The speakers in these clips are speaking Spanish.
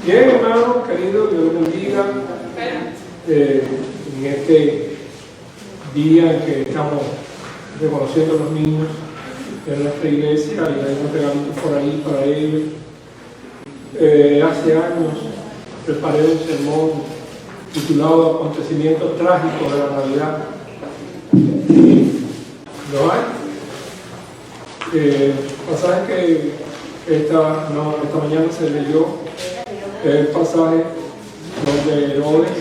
Bien, hermano, querido, Dios los bendiga. En este día en que estamos reconociendo a los niños de nuestra iglesia, y hay unos regalitos por ahí para ellos. Hace años preparé un sermón titulado Acontecimientos Trágicos de la Navidad. ¿Lo hay? Pasaje que esta mañana se leyó el pasaje donde Herodes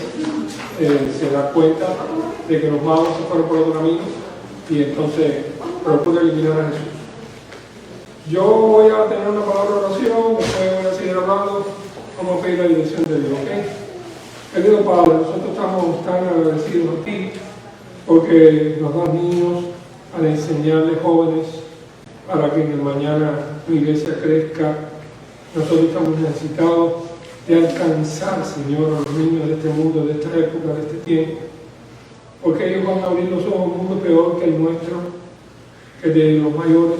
se da cuenta de que los magos se fueron por otro camino y entonces procura eliminar a Jesús. Yo voy a tener una palabra de oración, después voy a seguir hablando, vamos a pedir la dirección de Dios, ¿ok? Querido Padre, nosotros estamos tan agradecidos a ti porque nos das niños para enseñarles jóvenes para que en el mañana tu iglesia crezca. Nosotros estamos necesitados de alcanzar, Señor, a los niños de este mundo, de esta época, de este tiempo, porque ellos van a abrir los ojos a un mundo peor que el nuestro, que el de los mayores,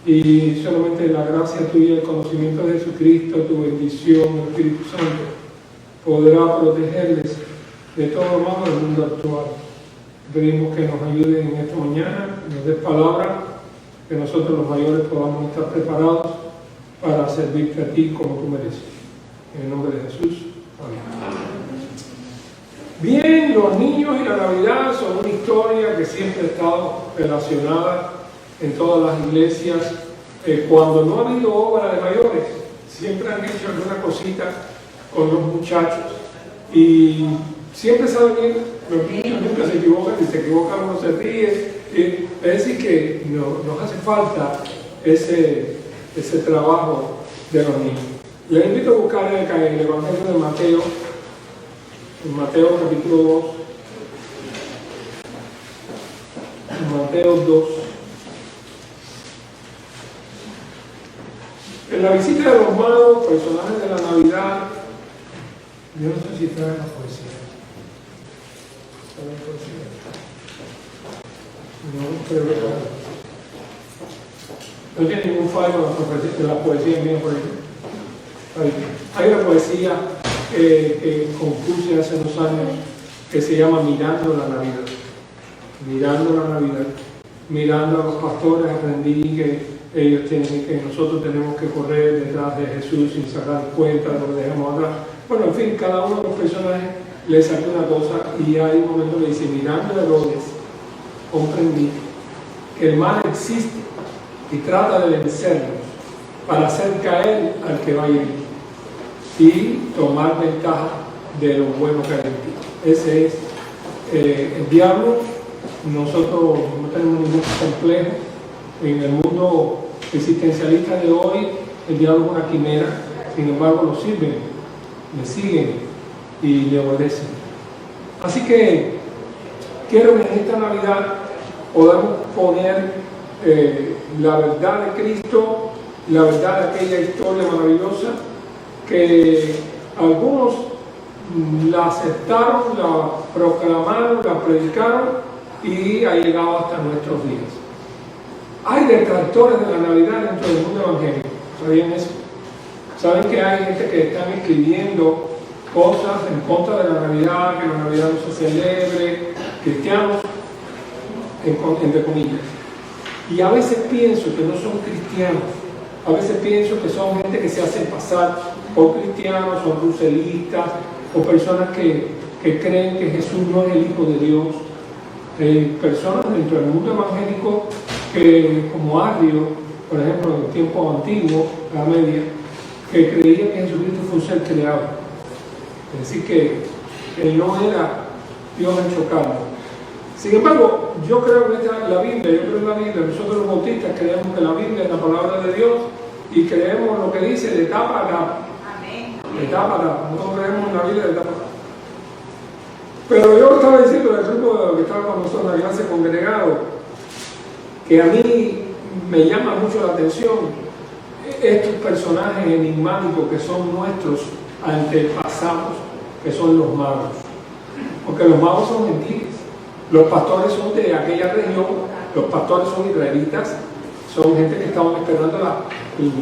y solamente la gracia tuya, el conocimiento de Jesucristo, tu bendición, el Espíritu Santo, podrá protegerles de todo mal del mundo actual. Pedimos que nos ayudes en esta mañana, que nos des palabra, que nosotros los mayores podamos estar preparados para servirte a ti como tú mereces. En el nombre de Jesús. Amén. Bien, los niños y la Navidad son una historia que siempre ha estado relacionada en todas las iglesias. Cuando no ha habido obra de mayores, siempre han hecho alguna cosita con los muchachos. Y siempre saben bien, los niños nunca se equivocan, si se equivocan uno se ríe. Es decir, que nos hace falta ese trabajo de los niños. Les invito a buscar el Evangelio de Mateo, en Mateo capítulo 2, Mateo 2. En la visita de los magos, personajes de la Navidad, yo no sé si trae la poesía. ¿Trae la poesía? No, pero no tiene ningún fallo en la poesía mía por ahí. Hay una poesía que compuse hace unos años que se llama Mirando la Navidad. Mirando la Navidad. Mirando a los pastores aprendí que nosotros tenemos que correr detrás de Jesús sin sacar cuenta de lo que dejamos atrás. Bueno, en fin, cada uno de los personajes le saca una cosa y hay un momento que dice, mirando a Herodes, comprendí que el mal existe y trata de vencernos para hacer caer al que va a ir y tomar ventaja de lo bueno que hay en ti. Ese es el diablo. Nosotros no tenemos ningún complejo. En el mundo existencialista de hoy, el diablo es una quimera, sin embargo lo sirven, le siguen y le obedecen. Así que quiero que en esta Navidad podamos poner la verdad de Cristo, la verdad de aquella historia maravillosa que algunos la aceptaron, la proclamaron, la predicaron y ha llegado hasta nuestros días. Hay detractores de la Navidad dentro del mundo evangélico. ¿Sabían eso? ¿Saben que hay gente que están escribiendo cosas en contra de la Navidad, que la Navidad no se celebre, cristianos, entre comillas? Y a veces pienso que no son cristianos, a veces pienso que son gente que se hacen pasar por cristianos, son ruselistas, o personas que creen que Jesús no es el Hijo de Dios. Personas dentro del mundo evangélico que, como Arrio, por ejemplo, en el tiempo antiguo, la media, que creían que Jesucristo fue un ser creado. Es decir, que él no era Dios hecho carne. Sin embargo, yo creo que la Biblia, nosotros los bautistas creemos que la Biblia es la palabra de Dios y creemos lo que dice de tapa a tapa. De tapa a tapa. No creemos en la Biblia de tapa a tapa. Pero yo estaba diciendo del grupo que estaba con nosotros en la clase congregado, que a mí me llama mucho la atención estos personajes enigmáticos que son nuestros antepasados, que son los magos. Porque los magos son gentiles. Los pastores son de aquella región, los pastores son israelitas, son gente que estaban esperando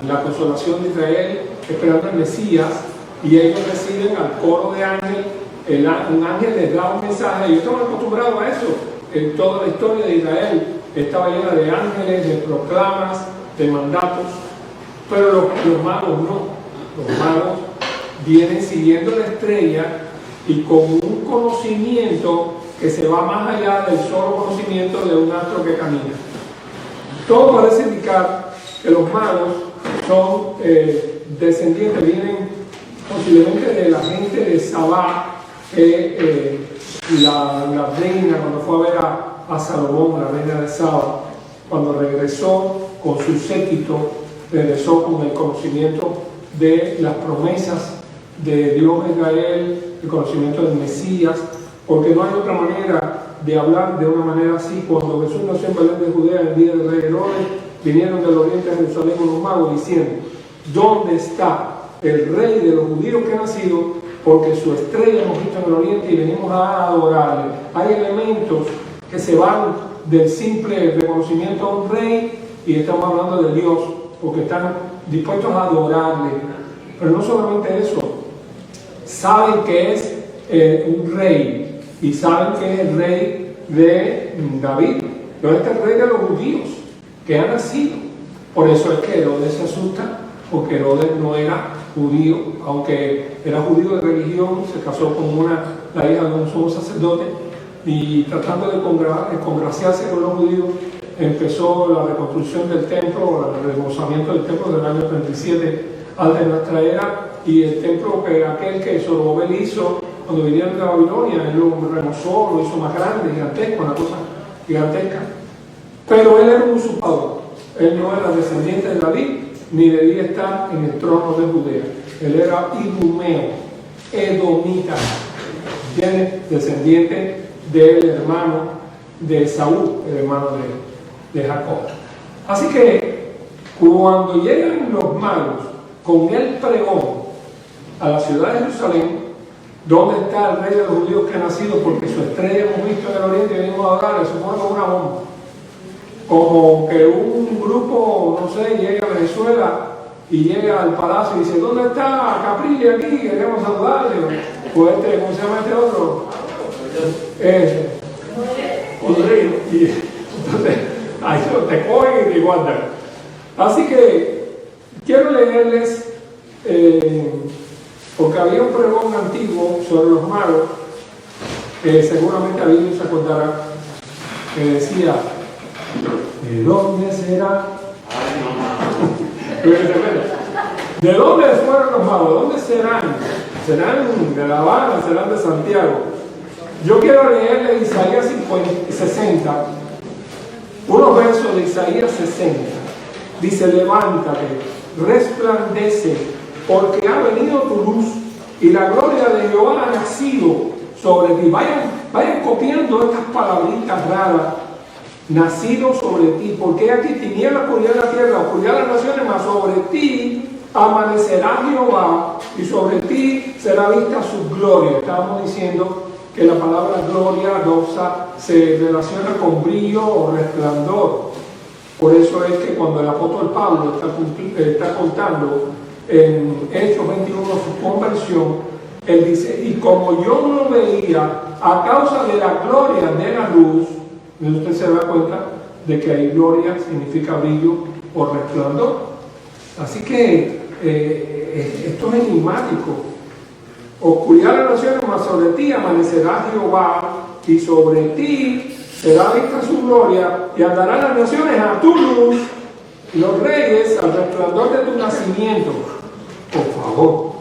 la consolación de Israel, esperando al Mesías, y ellos reciben al coro de ángeles. Un ángel les da un mensaje, y estamos acostumbrados a eso. En toda la historia de Israel estaba llena de ángeles, de proclamas, de mandatos, pero los magos no. Los magos vienen siguiendo la estrella y con un conocimiento que se va más allá del solo conocimiento de un astro que camina. Todo parece indicar que los magos son descendientes, vienen posiblemente de la gente de Sabá, que la reina, cuando fue a ver a Salomón, la reina de Saba, cuando regresó con su séquito, regresó con el conocimiento de las promesas de Dios de Israel, el conocimiento del Mesías, porque no hay otra manera de hablar de una manera así. Cuando Jesús nació en Belén de Judea, en el día del rey Herodes, vinieron del oriente a Jerusalén unos magos diciendo: ¿dónde está el rey de los judíos que ha nacido? Porque su estrella hemos visto en el oriente y venimos a adorarle. Hay elementos que se van del simple reconocimiento a un rey y estamos hablando de Dios, porque están dispuestos a adorarle. Pero no solamente eso, saben que es un rey y saben que es el rey de David, pero este es el rey de los judíos que ha nacido. Por eso es que Herodes se asusta, porque Herodes no era judío, aunque era judío de religión, se casó con la hija de un sumo sacerdote, y tratando de congraciarse con los judíos, empezó la reconstrucción del templo, el remozamiento del templo del año 37 antes de nuestra era, y el templo aquel que Zorobabel hizo cuando vinieron de Babilonia, él lo remozó, lo hizo más grande, gigantesco, una cosa gigantesca. Pero él era un usurpador, él no era descendiente de David, ni debía estar en el trono de Judea. Él era idumeo, edomita, descendiente del hermano de Saúl, el hermano de Jacob. Así que cuando llegan los magos con el pregón a la ciudad de Jerusalén, ¿dónde está el rey de los judíos que ha nacido? Porque su estrella hemos visto en el oriente y venimos a adorarle. Se pone como una bomba. Como que un grupo, no sé, llega a Venezuela y llega al palacio y dice: ¿dónde está Caprilli aquí? Queremos saludarle. Pues ¿cómo se llama este otro? Y entonces, ahí te cogen y te guardan. Así que quiero leerles, porque había un pregón antiguo sobre los magos, que seguramente alguien se acordará, que decía: ¿de dónde será? ¿De dónde fueron los magos? ¿De dónde serán? ¿Serán de La Habana? ¿Serán de Santiago? Yo quiero leerle Isaías 60, unos versos de Isaías 60. Dice: levántate, resplandece, porque ha venido tu luz y la gloria de Jehová ha nacido sobre ti. Vayan copiando estas palabritas raras. Nacido sobre ti, porque aquí tinieblas cubrirán la tierra, oscuridad las naciones, mas sobre ti amanecerá Jehová y sobre ti será vista su gloria. Estábamos diciendo que la palabra gloria, doxa, se relaciona con brillo o resplandor. Por eso es que cuando el apóstol Pablo está contando en Hechos 21 su conversión, él dice: y como yo no lo veía a causa de la gloria de la luz, usted se da cuenta de que ahí gloria significa brillo o resplandor. Así que esto es enigmático. Oscuridad de las naciones, mas sobre ti amanecerá Jehová y sobre ti será vista su gloria, y andarán las naciones a tu luz y los reyes al resplandor de tu nacimiento. Por favor,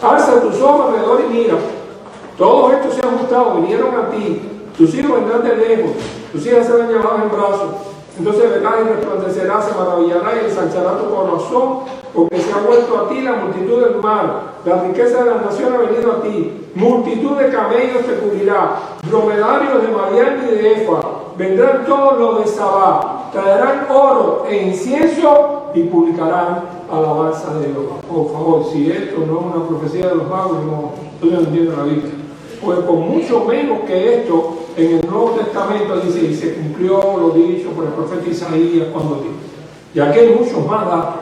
alza tus ojos alrededor y mira. Todos estos se han gustado, vinieron a ti. Tus hijos vendrán de lejos, tus hijas serán llevadas en brazos. Entonces verás y resplandecerá, se maravillará y ensanchará tu corazón, porque se ha vuelto a ti la multitud del mar, la riqueza de las naciones ha venido a ti. Multitud de camellos te cubrirá, dromedarios de Madián y de Efa. Vendrán todos los de Sabá, traerán oro e incienso y publicarán alabanza de Jehová. Por favor, si esto no es una profecía de los magos, yo no entiendo la Biblia. Pues con mucho menos que esto, en el Nuevo Testamento dice: y se cumplió lo dicho por el profeta Isaías cuando dijo. Y aquí hay muchos más datos.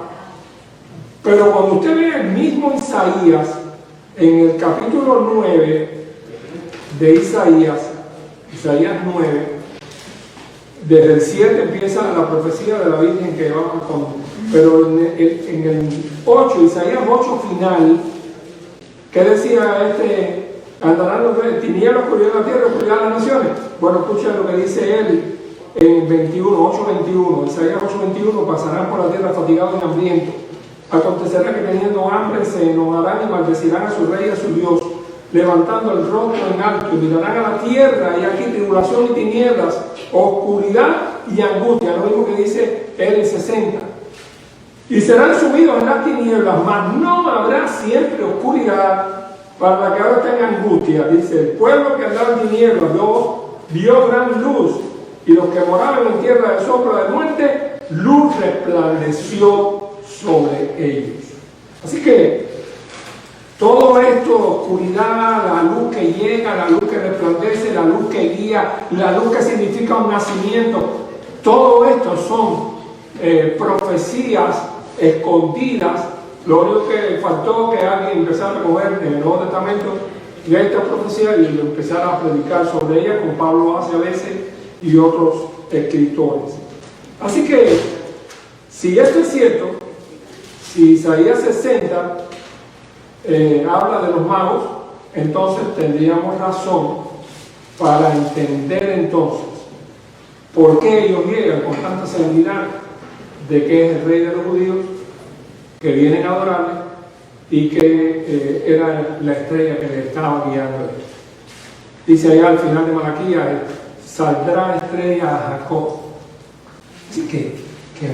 Pero cuando usted ve el mismo Isaías, En el capítulo 9 de Isaías 9, desde el 7 empieza la profecía de la Virgen que vamos con. Pero en el 8, Isaías 8 final, ¿qué decía andarán los tinieblas, oscuridad de la tierra, oscuridad de las naciones? Bueno, escucha lo que dice él en 8:21, Isaías 8:21, pasarán por la tierra fatigados y hambrientos. Acontecerá que teniendo hambre se enojarán y maldecirán a su rey y a su Dios, levantando el rostro en alto, y mirarán a la tierra, y aquí tribulación y tinieblas, oscuridad y angustia, lo mismo que dice él en 60. Y serán sumidos en las tinieblas, mas no habrá siempre oscuridad para la que ahora está en angustia. Dice, el pueblo que andaba en tinieblas vio gran luz, y los que moraban en tierra de sombra de muerte, luz resplandeció sobre ellos. Así que todo esto, oscuridad, la luz que llega, la luz que resplandece, la luz que guía, la luz que significa un nacimiento, todo esto son profecías escondidas. Lo único que faltó que alguien empezara a recoger en el Nuevo Testamento de esta profecía y empezara a predicar sobre ella, como Pablo hace a veces y otros escritores. Así que, si esto es cierto, si Isaías 60 habla de los magos, entonces tendríamos razón para entender entonces por qué ellos llegan con tanta seguridad de que es el rey de los judíos, que vienen a adorarle y que era la estrella que les estaba guiando a ellos. Dice allá al final de Malaquías, saldrá estrella a Jacob. Así que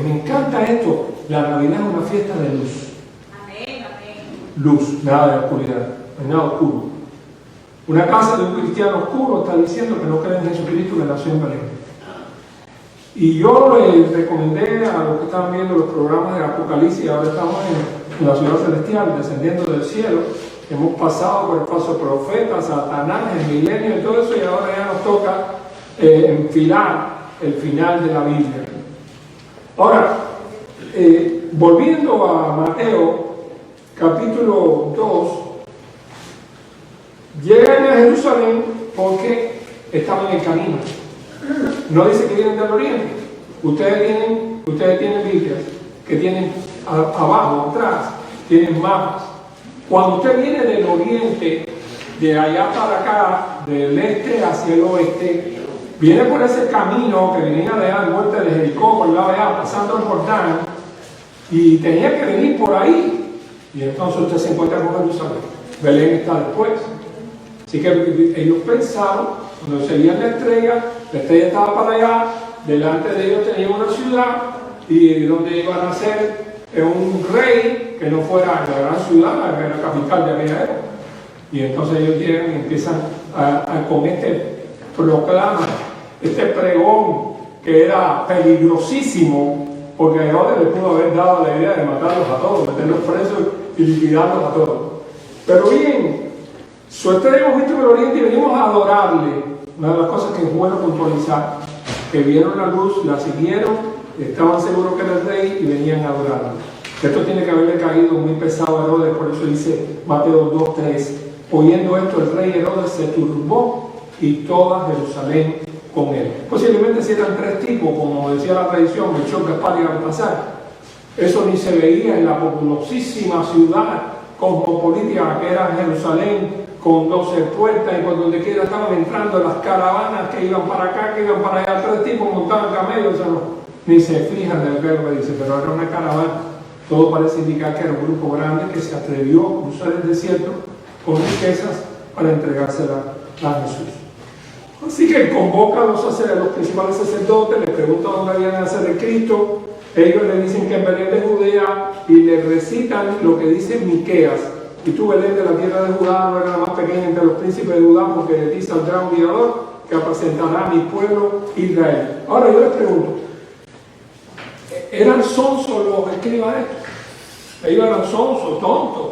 me encanta esto. La Navidad es una fiesta de luz. Amén, amén. Luz, nada de oscuridad, nada oscuro. Una casa de un cristiano oscuro está diciendo que no cree en Jesucristo que nació en Belén. Y yo les recomendé a los que estaban viendo los programas de Apocalipsis, ahora estamos en la ciudad celestial, descendiendo del cielo. Hemos pasado por el paso de profetas, Satanás, el milenio y todo eso, y ahora ya nos toca enfilar el final de la Biblia. Ahora, volviendo a Mateo, capítulo 2, llegan a Jerusalén porque estaban en el camino. No dice que vienen del oriente. Ustedes tienen Biblias que tienen abajo, atrás, tienen mapas. Cuando usted viene del oriente, de allá para acá, del este hacia el oeste, viene por ese camino que venía de allá, al norte de Jericó, por el lado de allá, pasando el Jordán, y tenía que venir por ahí. Y entonces usted se encuentra con Jerusalén. Belén está después. Así que ellos pensaron, cuando seguían la estrella estaba para allá, delante de ellos tenían una ciudad, y donde iban a ser un rey que no fuera la gran ciudad, la capital de aquella época. Y entonces ellos llegan y empiezan con este proclama, este pregón que era peligrosísimo, porque a Herodes le pudo haber dado la idea de matarlos a todos, meterlos presos y liquidarlos a todos. Pero bien, su estrella hemos visto en el oriente y venimos a adorarle. Una de las cosas que es bueno puntualizar, que vieron la luz, la siguieron, estaban seguros que era el rey y venían a adorarle. Esto tiene que haberle caído muy pesado a Herodes, por eso dice Mateo 2:3. Oyendo esto, el rey Herodes se turbó y toda Jerusalén con él. Posiblemente si eran tres tipos, como decía la tradición, Melchor, Gaspar y Baltasar. Eso ni se veía en la populosísima ciudad cosmopolita que era Jerusalén, con 12 puertas, y por donde quiera estaban entrando las caravanas que iban para acá, que iban para allá, tres tipos montaban camellos, o sea, ni se fijan del verbo que dice, pero era una caravana. Todo parece indicar que era un grupo grande que se atrevió a cruzar el desierto con riquezas para entregárselas a Jesús. Así que convoca a los principales sacerdotes, les pregunta dónde habían de nacer de Cristo. Ellos le dicen que en Belén de Judea y le recitan lo que dice Miqueas. Y tú, Belén de la tierra de Judá, no eres la más pequeña entre los príncipes de Judá, porque de ti saldrá un guiador que apacentará a mi pueblo Israel. Ahora yo les pregunto, ¿eran sonsos los escribas estos? Ellos eran sonsos, tontos.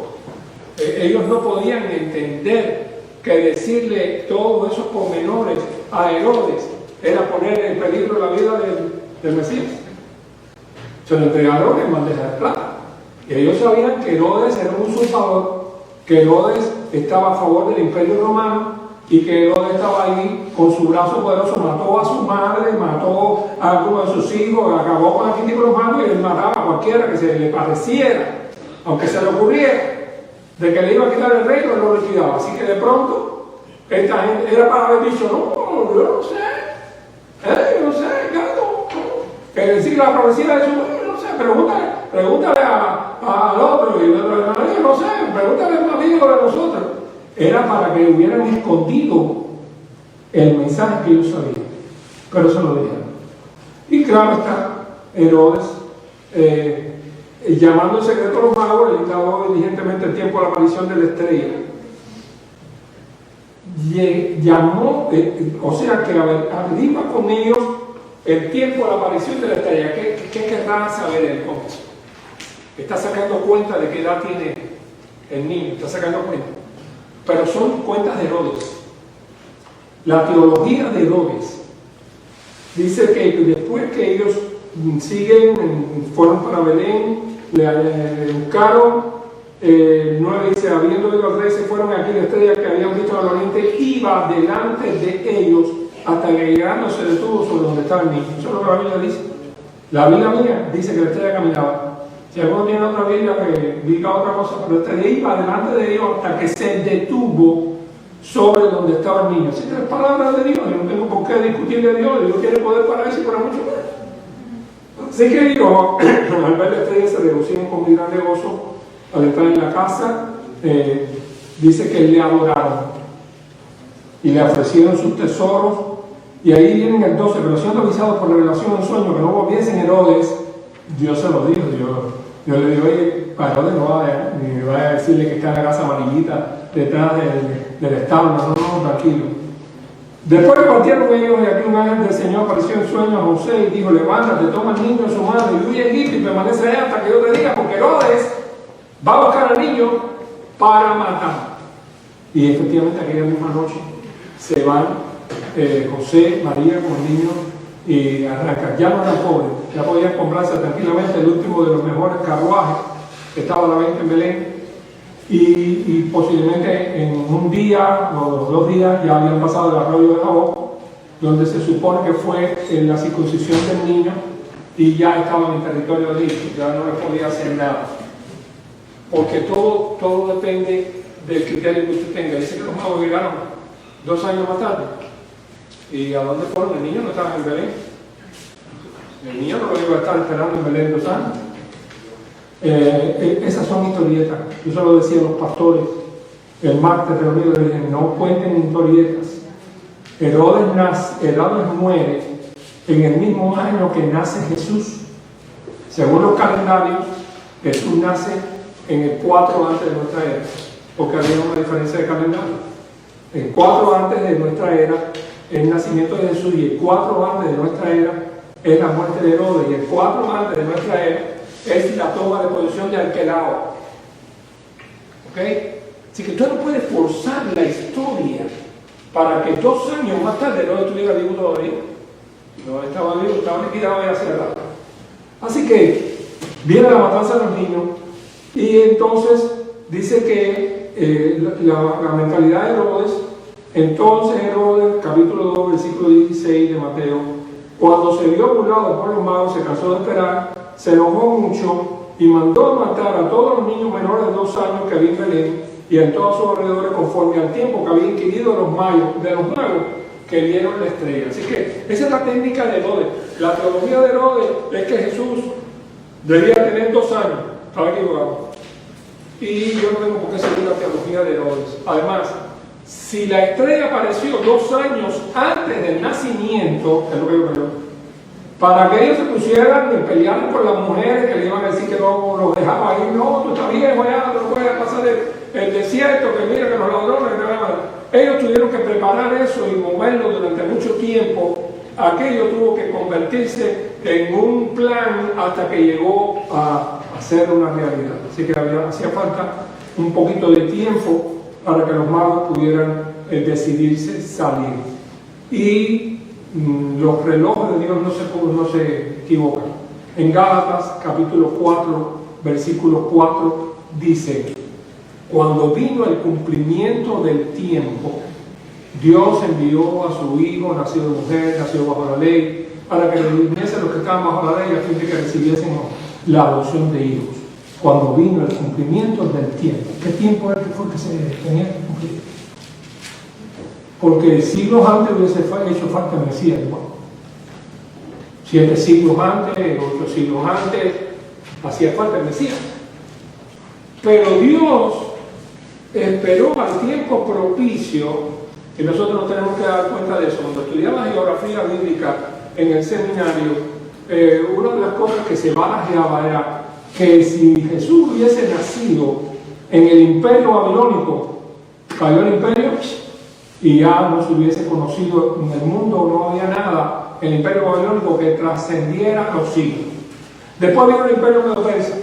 Ellos no podían entender que decirle todos esos pormenores a Herodes era poner en peligro la vida del Mesías. Se lo entregaron en bandeja de plata. Y ellos sabían que Herodes era un usurpador que Herodes estaba a favor del Imperio Romano y que Herodes estaba ahí con su brazo poderoso, mató a su madre, mató a alguno de sus hijos, acabó con aquel tipo de romano y él mataba a cualquiera que se le pareciera, aunque se le ocurriera, de que le iba a quitar el reino, él lo liquidaba. Así que de pronto, esta gente era para haber dicho, no, yo no sé, no sé, que decir la profecía de su no sé, pregúntale al otro, y el otro, no sé, pregúntale a un amigo de nosotros. Era para que hubieran escondido el mensaje que ellos sabían, pero eso lo dijeron. Y claro está, Herodes, llamando en secreto a los magos, le indicaba diligentemente el tiempo de la aparición de la estrella. Llamó, o sea que averigua con ellos el tiempo de la aparición de la estrella. ¿Qué querrá saber él con eso? Está sacando cuenta de qué edad tiene el niño, está sacando cuenta. Pero son cuentas de Herodes. La teología de Herodes dice que después que ellos fueron para Belén, le buscaron, 9 dice, habiendo oído al rey, se fueron aquí la estrella que habían visto al oriente, iba delante de ellos hasta que llegando se detuvo sobre donde estaba el niño. Eso es lo que la Biblia dice. La Biblia mía dice que la estrella caminaba. Si alguno tiene otra Biblia que diga otra cosa, pero la estrella iba delante de ellos hasta que se detuvo sobre donde estaba el niño. Así que es palabra de Dios, yo no tengo por qué discutir de Dios, Dios tiene poder para eso y para mucho más. Así que digo, al ver la estrella se regocijaron con muy grande gozo. Al entrar en la casa, dice que le adoraron y le ofrecieron sus tesoros. Y ahí vienen el 12, pero siendo avisados por revelación en sueño que no volviesen Herodes, Dios se lo dijo. Dios le dijo, oye, para Herodes no vaya, ni vaya a decirle que está en la casa amarillita detrás del establo, no, tranquilo. Después que partieron ellos, y aquí un ángel del Señor apareció en sueño a José y dijo, levántate, toma al niño en su mano y huye a Egipto y permanece ahí hasta que yo te diga, porque Herodes va a buscar al niño para matar. Y efectivamente aquella misma noche se van José, María con el niño y arrancan. Ya no eran pobres, ya podían comprarse tranquilamente el último de los mejores carruajes que estaba a la venta en Belén, y posiblemente en un día o 2 días ya habían pasado el arroyo de Jaboc, donde se supone que fue la circuncisión del niño, y ya estaban en territorio de Egipto, ya no les podía hacer nada, porque todo depende del criterio que usted tenga. Dice que los magos llegaron 2 años más tarde. ¿Y a dónde fueron? El niño no estaba en Belén. El niño no lo iba a estar esperando en Belén 2 años. Esas son historietas. Yo se lo decía a los pastores el martes reunido, les dije, no cuenten historietas. Herodes muere en el mismo año que nace Jesús. Según los calendarios, Jesús nace en el 4 antes de nuestra era, porque había una diferencia de calendario. El 4 antes de nuestra era es el nacimiento de Jesús, y el 4 antes de nuestra era es la muerte de Herodes, y el 4 antes de nuestra era es la toma de posesión de Arquelao. ¿Ok? Así que usted no puede forzar la historia para que 2 años más tarde Herodes estuviera vivo todavía. No estaba vivo, estaba liquidado y hacia adelante. Así que viene la matanza de los niños, y entonces dice que la mentalidad de Herodes. Entonces Herodes, capítulo 2, versículo 16 de Mateo, cuando se vio burlado por los magos, se cansó de esperar, se enojó mucho y mandó matar a todos los niños menores de 2 años que había en Belén y en todos sus alrededores, conforme al tiempo que había inquirido de los magos que vieron la estrella. Así que esa es la técnica de Herodes. La teología de Herodes es que Jesús debía tener 2 años. Estaba equivocado. Y yo no tengo por qué seguir la teología de Herodes. Además, si la estrella apareció 2 años antes del nacimiento, es lo que yo creo, para que ellos se pusieran y pelearan con las mujeres que le iban a decir que no los dejaba ahí, no, tú estás viejo ya, no puedes pasar el desierto, que mira que los ladrones te van a matar. Ellos tuvieron que preparar eso y moverlo durante mucho tiempo. Aquello tuvo que convertirse en un plan hasta que llegó a ser una realidad. Así que hacía falta un poquito de tiempo para que los magos pudieran decidirse salir. Y los relojes de Dios no se equivocan. En Gálatas capítulo 4, versículo 4 dice: cuando vino el cumplimiento del tiempo, Dios envió a su Hijo, nacido de mujer, nacido bajo la ley, para que redimiese a los que estaban bajo la ley, a fin de que recibiesen la adopción de hijos. Cuando vino el cumplimiento del tiempo. ¿Qué tiempo era que fue que se tenía que cumplir? Porque siglos antes hubiese hecho falta el Mesías igual. 7 siglos antes, 8 siglos antes, hacía falta el Mesías. Pero Dios esperó al tiempo propicio, y nosotros nos tenemos que dar cuenta de eso. Cuando estudiamos geografía bíblica en el seminario, una de las cosas que se barajeaba era que si Jesús hubiese nacido en el imperio babilónico, cayó el imperio y ya no se hubiese conocido en el mundo, no había nada en el imperio babilónico que trascendiera los siglos. Después vino el imperio medo-persa.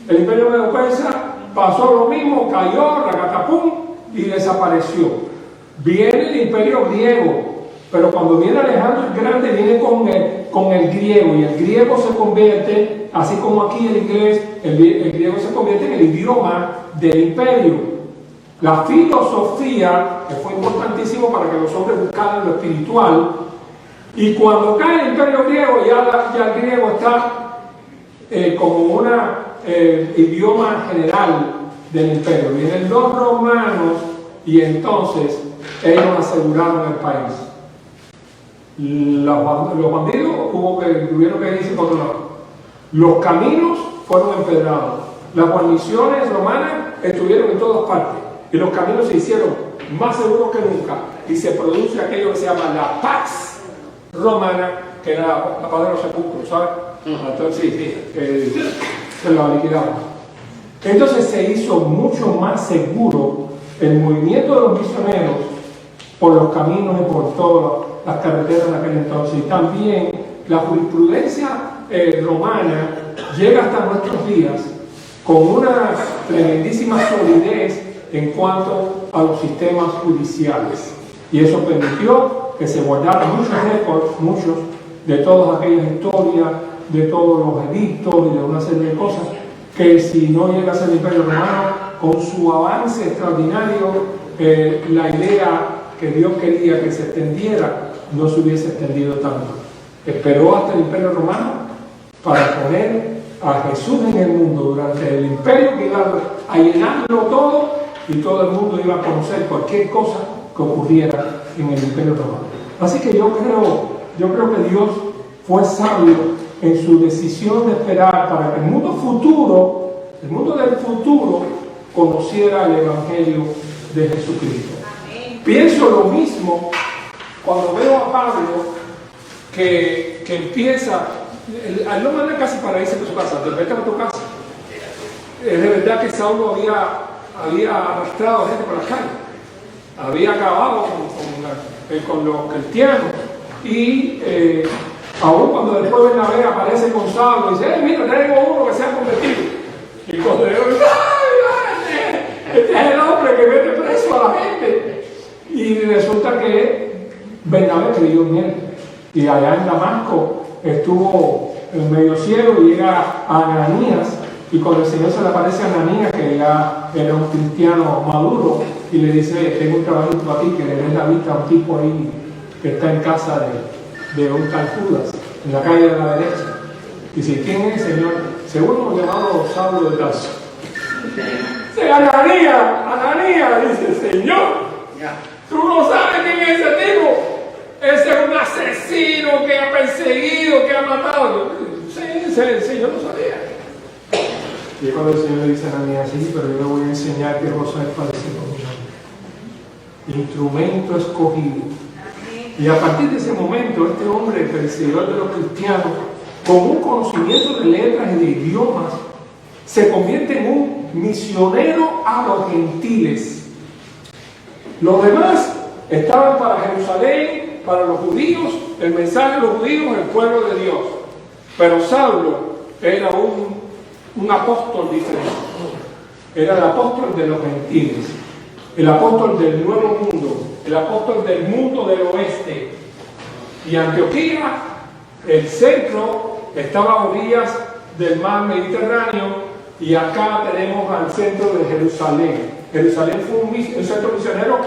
El imperio medo-persa pasó lo mismo, cayó, racatapum, y desapareció. Viene el imperio griego, pero cuando viene Alejandro el Grande viene con el griego, y el griego se convierte, así como aquí el inglés, el griego se convierte en el idioma del imperio. La filosofía, que fue importantísimo para que los hombres buscaran lo espiritual, y cuando cae el imperio griego, ya el griego está como un idioma general del imperio. Vienen los romanos y entonces ellos aseguraron el país. Los bandidos tuvieron que irse por otro lado. Los caminos fueron empedrados. Las guarniciones romanas estuvieron en todas partes. Y los caminos se hicieron más seguros que nunca. Y se produce aquello que se llama la Pax Romana, que era la paz de los sepulcros, ¿sabes? Entonces sí, se la liquidaron. Entonces se hizo mucho más seguro el movimiento de los misioneros por los caminos y por todas las carreteras de aquel entonces. Y también la jurisprudencia romana llega hasta nuestros días con una tremendísima solidez en cuanto a los sistemas judiciales. Y eso permitió que se guardaran muchos récords, muchos, de todas aquellas historias, de todos los edictos y de una serie de cosas, que si no llega a ser el Imperio Romano, con su avance extraordinario, la idea que Dios quería que se extendiera, no se hubiese extendido tanto. Esperó hasta el Imperio Romano para poner a Jesús en el mundo durante el imperio, que iba a llenarlo todo y todo el mundo iba a conocer cualquier cosa que ocurriera en el Imperio Romano. Así que yo creo que Dios fue sabio en su decisión de esperar para que el mundo del futuro, conociera el Evangelio de Jesucristo. Pienso lo mismo cuando veo a Pablo que empieza, él no manda casi para irse de su casa, vete a tu casa. Es de verdad que Saulo había arrastrado a gente por la calle, había acabado con los cristianos, y aún cuando después Bernabé aparece con Saulo y dice, mira, tengo uno que se ha convertido, y cuando yo digo, este es el hombre que mete preso a la gente, y resulta que Bernabé creyó en él, y allá en Damasco estuvo en medio cielo y llega a Ananías, y cuando el Señor se le aparece a Ananías, que ya era un cristiano maduro, y le dice, tengo un trabajito aquí, que le des la vista a un tipo ahí que está en casa de un tal Judas, en la calle de la derecha. Y dice, ¿quién es, Señor? Seguro hemos llamado Saulo de Tarso. Dice, Ananías, dice, Señor, tú no sabes quién es ese tipo. Ese es un asesino que ha perseguido, que ha matado. Sí, el Señor lo sabía. Y cuando el Señor le dice a Ananías, sí, pero yo le voy a enseñar qué cosa es parecer con mi nombre. Instrumento escogido. Y a partir de ese momento, este hombre, el perseguidor de los cristianos, con un conocimiento de letras y de idiomas, se convierte en un misionero a los gentiles. Los demás estaban para Jerusalén, para los judíos, el mensaje de los judíos, el pueblo de Dios. Pero Saulo era un apóstol diferente. Era el apóstol de los gentiles, el apóstol del nuevo mundo, el apóstol del mundo del oeste. Y Antioquía, el centro, estaba a orillas del mar Mediterráneo, y acá tenemos al centro de Jerusalén. Jerusalén fue un centro misionero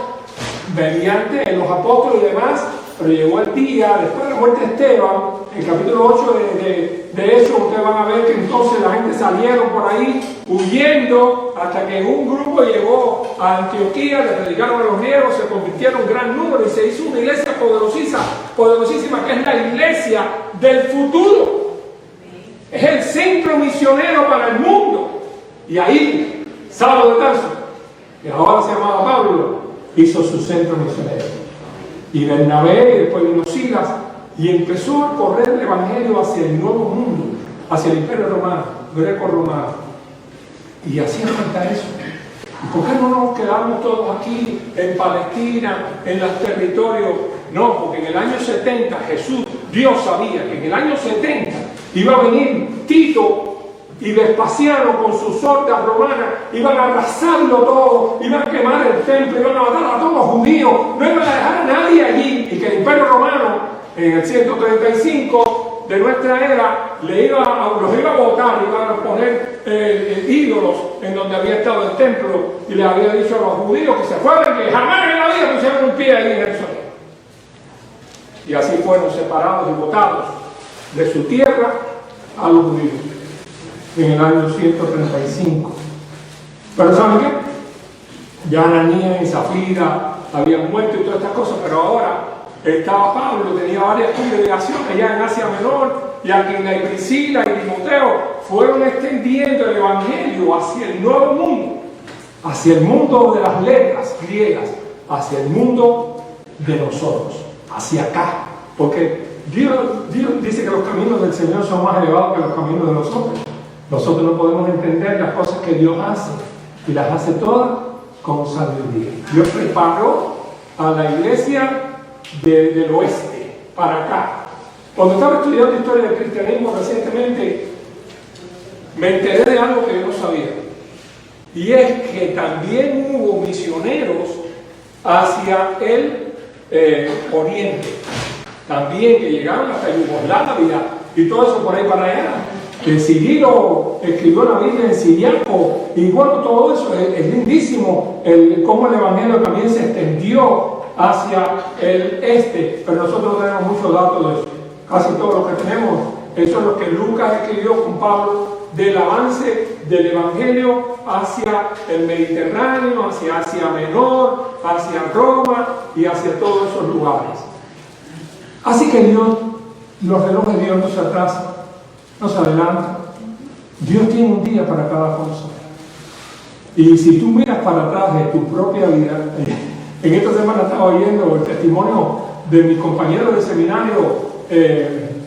mediante los apóstoles y demás, pero llegó el día, después de la muerte de Esteban, en el capítulo 8 de eso, ustedes van a ver que entonces la gente salieron por ahí huyendo, hasta que un grupo llegó a Antioquía, le predicaron a los griegos, se convirtieron en gran número y se hizo una iglesia poderosísima, que es la iglesia del futuro. Es el centro misionero para el mundo. Y ahí, Saulo de Tarso, que ahora se llamaba Pablo, hizo su centro misionero. Y Bernabé, y después vino Silas, y empezó a correr el evangelio hacia el nuevo mundo, hacia el imperio romano, greco-romano. Y hacía falta eso. ¿Y por qué no nos quedamos todos aquí en Palestina, en los territorios? No, porque en el año 70 Dios sabía que en el año 70 iba a venir Tito y Vespasiano con sus hordas romanas, iban a arrasarlo todo, iban a quemar el templo, iban a matar a todos los judíos, no iban a dejar a nadie allí, y que el imperio romano en el 135 de nuestra era los iba a botar, iban a poner ídolos en donde había estado el templo, y les había dicho a los judíos que se fueran, que jamás en la vida pusieran un pie ahí en Jerusalén. Y así fueron separados y botados de su tierra a los judíos en el año 135. Pero ¿saben qué? Ya Ananías y Zafira habían muerto y todas estas cosas, pero ahora estaba Pablo, tenía varias congregaciones allá en Asia Menor, y Aquila y Priscila y Timoteo fueron extendiendo el evangelio hacia el nuevo mundo, hacia el mundo de las letras griegas, hacia el mundo de nosotros, hacia acá, porque Dios dice que los caminos del Señor son más elevados que los caminos de los hombres. Nosotros no podemos entender las cosas que Dios hace, y las hace todas con sabiduría. Dios preparó a la iglesia del oeste para acá. Cuando estaba estudiando historia del cristianismo recientemente, me enteré de algo que yo no sabía, y es que también hubo misioneros hacia el oriente, también, que llegaron hasta Yugoslavia y todo eso por ahí para allá. Cirilo escribió la Biblia en siriaco, y bueno, todo eso es lindísimo, cómo el evangelio también se extendió hacia el este, pero nosotros no tenemos muchos datos de eso. Casi todo lo que tenemos, eso es lo que Lucas escribió con Pablo, del avance del evangelio hacia el Mediterráneo, hacia Asia Menor, hacia Roma y hacia todos esos lugares. Así que Dios, los relojes de Dios no se atrasan, no se adelantan. Dios tiene un día para cada cosa. Y si tú miras para atrás de tu propia vida, en esta semana estaba oyendo el testimonio de mi compañero de seminario,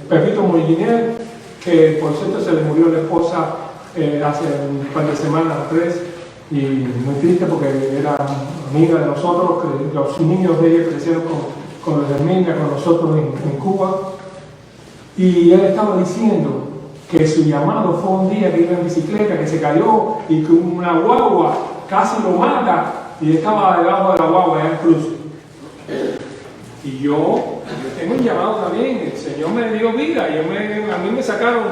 Pepito Moliner, que por cierto se le murió la esposa hace un par de semanas, 3, y muy triste porque era amiga de nosotros, que los niños de ella crecieron con los Herminia, con nosotros en Cuba, y él estaba diciendo que su llamado fue un día que iba en bicicleta, que se cayó y que una guagua casi lo mata, y estaba debajo de la guagua allá en Cruz. Y yo tengo un llamado también, el Señor me dio vida, a mí me sacaron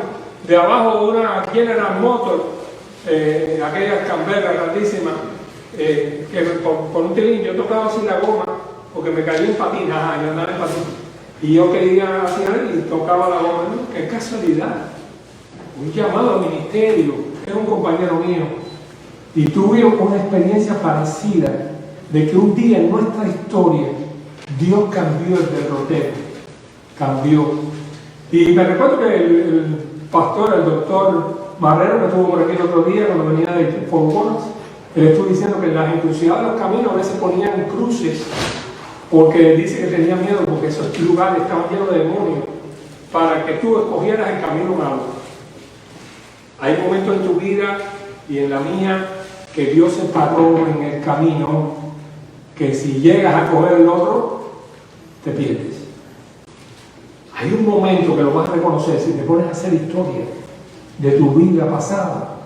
de abajo de una General Motors, aquella Canberra grandísima, que por un tilín yo tocaba así la goma, porque me caí en patín, yo andaba en patín, y yo quería hacer y tocaba la goma. ¿No? ¡Qué casualidad! Un llamado al ministerio, era un compañero mío, y tuve una experiencia parecida, de que un día en nuestra historia Dios cambió el derrotero, cambió. Y me recuerdo que el pastor, el doctor Barrero, que estuvo por aquí el otro día cuando venía de Fort Worth, él estuvo diciendo que en las encrucijadas de los caminos a veces ponían cruces, porque dice que tenía miedo, porque esos lugares estaban llenos de demonios, para que tú escogieras el camino malo. Hay momentos en tu vida y en la mía que Dios se paró en el camino, que si llegas a coger el otro, te pierdes. Hay un momento que lo vas a reconocer, si te pones a hacer historia de tu vida pasada,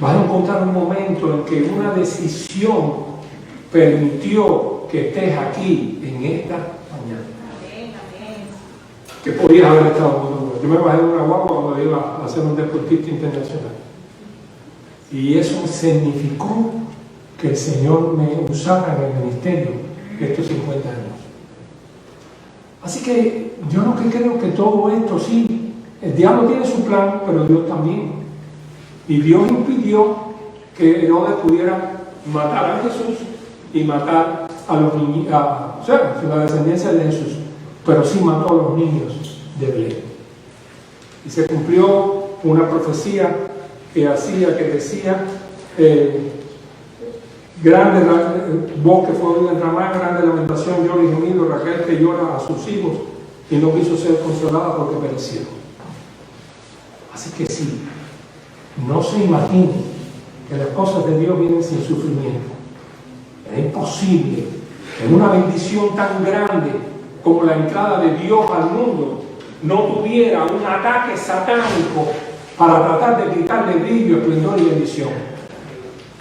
vas a encontrar un momento en que una decisión permitió que estés aquí en esta mañana. Que podías haber estado en otro lugar. Yo me bajé de una guagua cuando iba a ser un deportista internacional. Y eso significó que el Señor me usara en el ministerio estos 50 años. Así que yo no creo que todo esto sí, el diablo tiene su plan, pero Dios también. Y Dios impidió que Herodes pudiera matar a Jesús y matar a los niños, o sea, la descendencia de Jesús, pero sí mató a los niños de Belén. Y se cumplió una profecía que decía, grande voz que fue oída en Ramá, grande lamentación, lloro y gemido, Raquel que llora a sus hijos y no quiso ser consolada porque perecieron. Así que sí, no se imaginen que las cosas de Dios vienen sin sufrimiento. Es imposible que una bendición tan grande como la entrada de Dios al mundo no tuviera un ataque satánico para tratar de quitarle brillo, esplendor y bendición.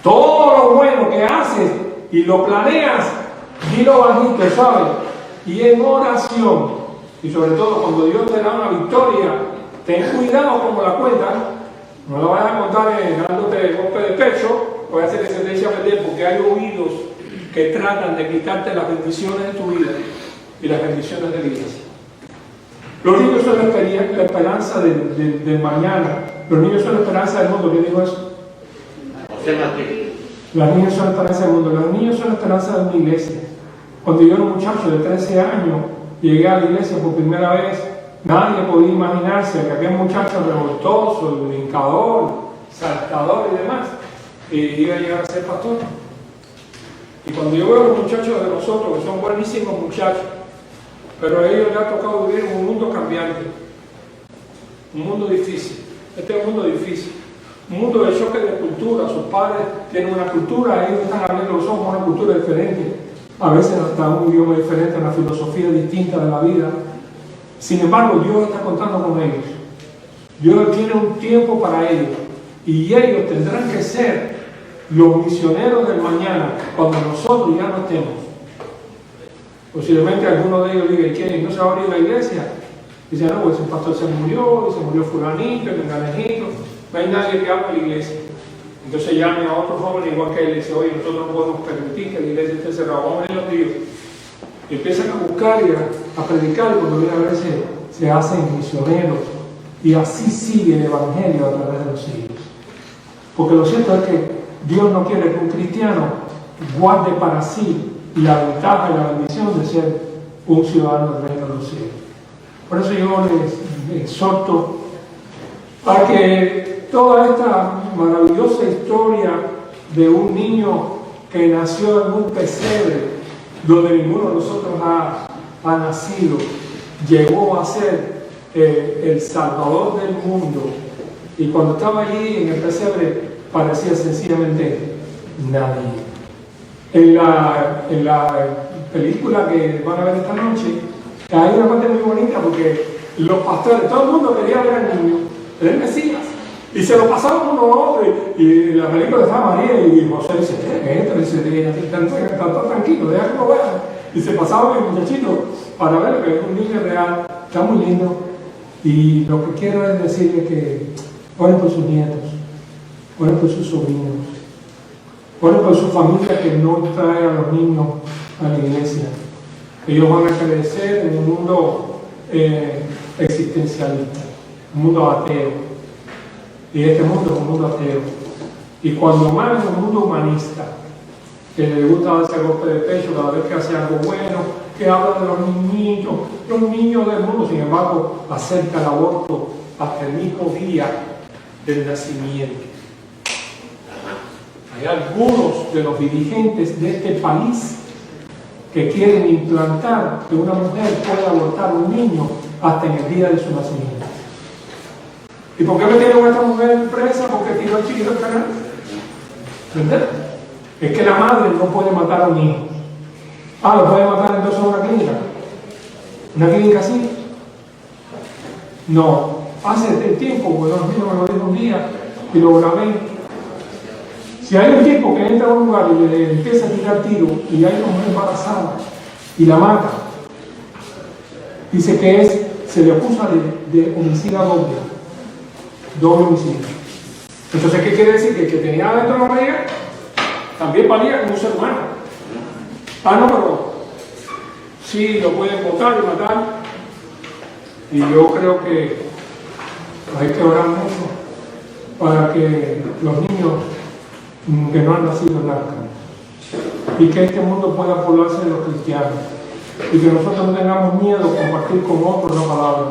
Todo lo bueno que haces y lo planeas, dilo bajito, ¿sabes? Y en oración, y sobre todo cuando Dios te da una victoria, ten cuidado como la cuentas. No la vayas a contar dándote golpe de pecho, voy a hacer que se te eche a perder, porque hay oídos que tratan de quitarte las bendiciones de tu vida y las bendiciones de la iglesia. Los niños son la esperanza del mañana. Los niños son la esperanza del mundo. ¿Quién dijo eso? Los niños son la esperanza del mundo. Los niños son la esperanza de una iglesia. Cuando yo era un muchacho de 13 años, llegué a la iglesia por primera vez, nadie podía imaginarse que aquel muchacho revoltoso, brincador, saltador y demás, iba a llegar a ser pastor. Y cuando yo veo a los muchachos de nosotros, que son buenísimos muchachos, pero a ellos les ha tocado vivir en un mundo cambiante, un mundo difícil. Este es un mundo difícil, un mundo de choque de cultura. Sus padres tienen una cultura, ellos están abriendo los ojos a una cultura diferente, a veces hasta un idioma diferente, una filosofía distinta de la vida. Sin embargo, Dios está contando con ellos. Dios tiene un tiempo para ellos, y ellos tendrán que ser los misioneros del mañana cuando nosotros ya no estemos. Posiblemente alguno de ellos diga: ¿y qué? ¿No se va a abrir la iglesia? Dice: no, pues el pastor se murió, y se murió fulanito, el enganejito, no hay nadie que abra la iglesia. Entonces llame a otro joven igual que él y dice: oye, nosotros no podemos permitir que la iglesia esté cerrada, vamos a ir los días. Y empiezan a buscar y a predicar, y cuando viene a veces se hacen misioneros, y así sigue el evangelio a través de los siglos. Porque lo cierto es que Dios no quiere que un cristiano guarde para sí la ventaja y la bendición de ser un ciudadano del reino de los cielos. Por eso yo les exhorto a que toda esta maravillosa historia de un niño que nació en un pesebre donde ninguno de nosotros ha nacido, llegó a ser el Salvador del mundo, y cuando estaba allí en el pesebre parecía sencillamente nadie. En la película que van a ver esta noche hay una parte muy bonita, porque los pastores, todo el mundo quería ver al niño, el Mesías, y se lo pasaban uno a otro, y la película estaba María y José dice: ¿qué es esto? Dice: está tranquilo, deja que lo vean. Y se pasaban el muchachito para ver que es un niño real, está muy lindo. Y lo que quiero es decirle que oren por sus nietos, oren por sus sobrinos, oren por su familia que no trae a los niños a la iglesia. Ellos van a crecer en un mundo existencialista, un mundo ateo. Y este mundo es un mundo ateo. Y cuando más es un mundo humanista, que le gusta darse golpe de pecho cada vez que hace algo bueno, que habla de los niños del mundo. Sin embargo, acerca el aborto hasta el mismo día del nacimiento. Hay algunos de los dirigentes de este país que quieren implantar que una mujer pueda abortar a un niño hasta en el día de su nacimiento. ¿Y por qué metieron a esta mujer presa? Porque tiró al chiquito al canal. ¿Entendés? Es que la madre no puede matar a un hijo. ¿Lo puede matar entonces a una clínica? ¿Una clínica así? No. Hace tiempo, bueno, a mí me lo dijo un día y lo grabé. Si hay un tipo que entra a un lugar y le empieza a tirar tiros y hay una mujer embarazada y la mata, dice que se le acusa de homicidio doble homicidio. Entonces, ¿qué quiere decir? Que el que tenía adentro la barriga también valía como un ser humano. Ah, no, pero sí lo pueden botar y matar. Y yo creo que hay que orar mucho para que los niños que no han nacido nazcan y que este mundo pueda poblarse de los cristianos y que nosotros no tengamos miedo de compartir con otros la palabra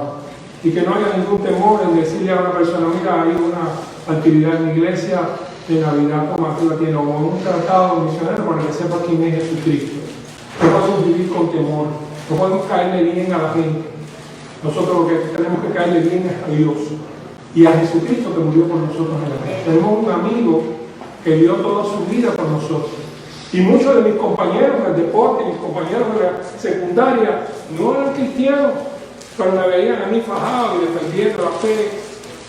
y que no haya ningún temor en decirle a una persona: mira, hay una actividad en la iglesia de Navidad como aquí la tiene, o un tratado misionero para que sepa quién es Jesucristo. No podemos vivir con temor, no podemos caerle bien a la gente. Nosotros lo que tenemos que caerle bien es a Dios y a Jesucristo que murió por nosotros en la cruz. Tenemos un amigo que dio toda su vida por nosotros. Y muchos de mis compañeros del deporte, mis compañeros de la secundaria, no eran cristianos, pero me veían a mí fajado y defendiendo la fe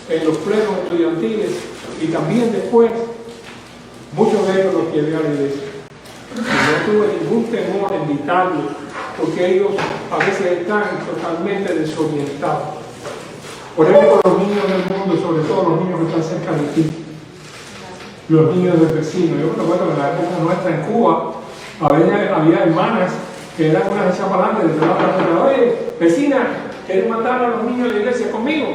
en los plenos estudiantiles. Y también después, muchos de ellos los llevé a la iglesia. Y no tuve ningún temor en invitarlos, porque ellos a veces están totalmente desorientados. Oremos por los niños del mundo, sobre todo los niños que están cerca de ti, los niños del vecino. Yo me acuerdo que en la época nuestra en Cuba había hermanas que eran unas hechas para adelante, detrás de la oye, vecina, ¿quieres matar a los niños de la iglesia conmigo?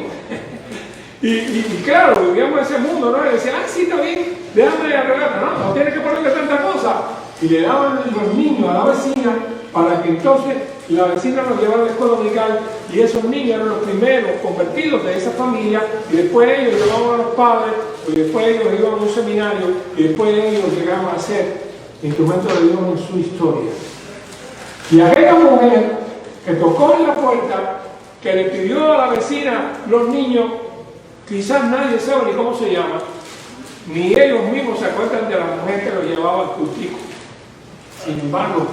y claro, vivíamos en ese mundo, ¿no? Y decía: ah, sí, está bien, déjame arreglarla, no tienes que ponerle tanta cosa. Y le daban los niños a la vecina para que entonces la vecina los llevara a la escuela dominical, y esos niños eran los primeros convertidos de esa familia, y después ellos llevaban a los padres, y después ellos iban a un seminario, y después ellos llegaban a ser instrumentos de Dios en su historia. Y aquella mujer que tocó en la puerta, que le pidió a la vecina los niños, quizás nadie sabe ni cómo se llama, ni ellos mismos se acuerdan de la mujer que lo llevaba al cultico. Sin embargo,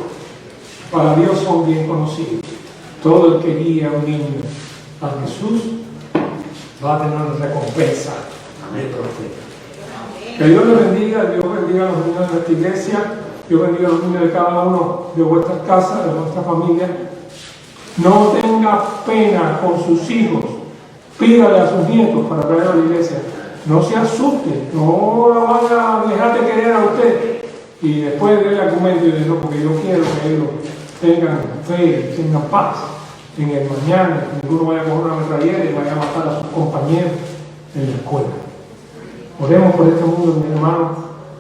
para Dios son bien conocidos. Todo el que guía a un niño a Jesús va a tener una recompensa de profeta. Que Dios les bendiga, Dios bendiga a los niños de esta iglesia, Dios bendiga a los niños de cada uno de vuestras casas, de vuestra familia. No tenga pena con sus hijos, pídale a sus nietos para traer a la iglesia. No se asuste, no la van a dejar de querer a usted y después del argumento y de no, porque yo quiero que ellos tengan fe, tengan paz en el mañana, que ninguno vaya a coger una metralleta y vaya a matar a sus compañeros en la escuela. Oremos por este mundo, mis hermanos,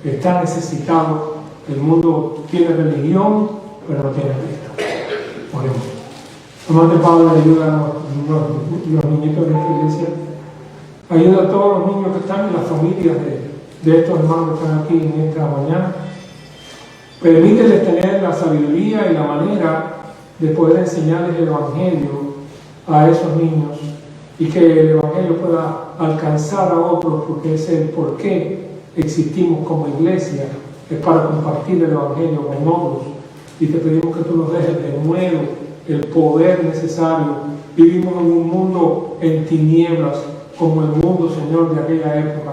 que está necesitado. El mundo tiene religión, pero no tiene Cristo. Oremos. Amante Padre, ayuda a los niñitos de esta iglesia. Ayuda a todos los niños que están en las familias de estos hermanos que están aquí en esta mañana. Permíteles tener la sabiduría y la manera de poder enseñarles el Evangelio a esos niños y que el Evangelio pueda alcanzar a otros, porque es el por qué existimos como iglesia, es para compartir el Evangelio con otros. Y te pedimos que tú nos dejes de nuevo el poder necesario. Vivimos en un mundo en tinieblas, como el mundo, Señor, de aquella época,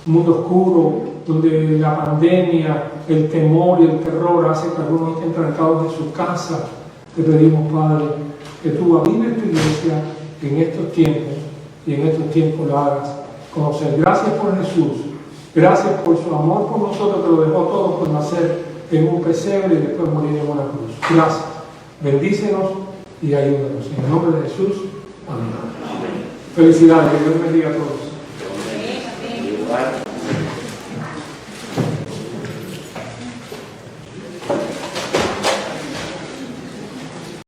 un mundo oscuro, donde la pandemia, el temor y el terror hace que algunos estén trancados en sus casas. Te pedimos, Padre, que tú avives tu iglesia en estos tiempos y en estos tiempos la hagas conocer. Gracias por Jesús, gracias por su amor por nosotros, que lo dejó todo por nacer en un pesebre y después morir en una cruz. Gracias, bendícenos y ayúdanos. En el nombre de Jesús, amén. Felicidades, que Dios bendiga a todos.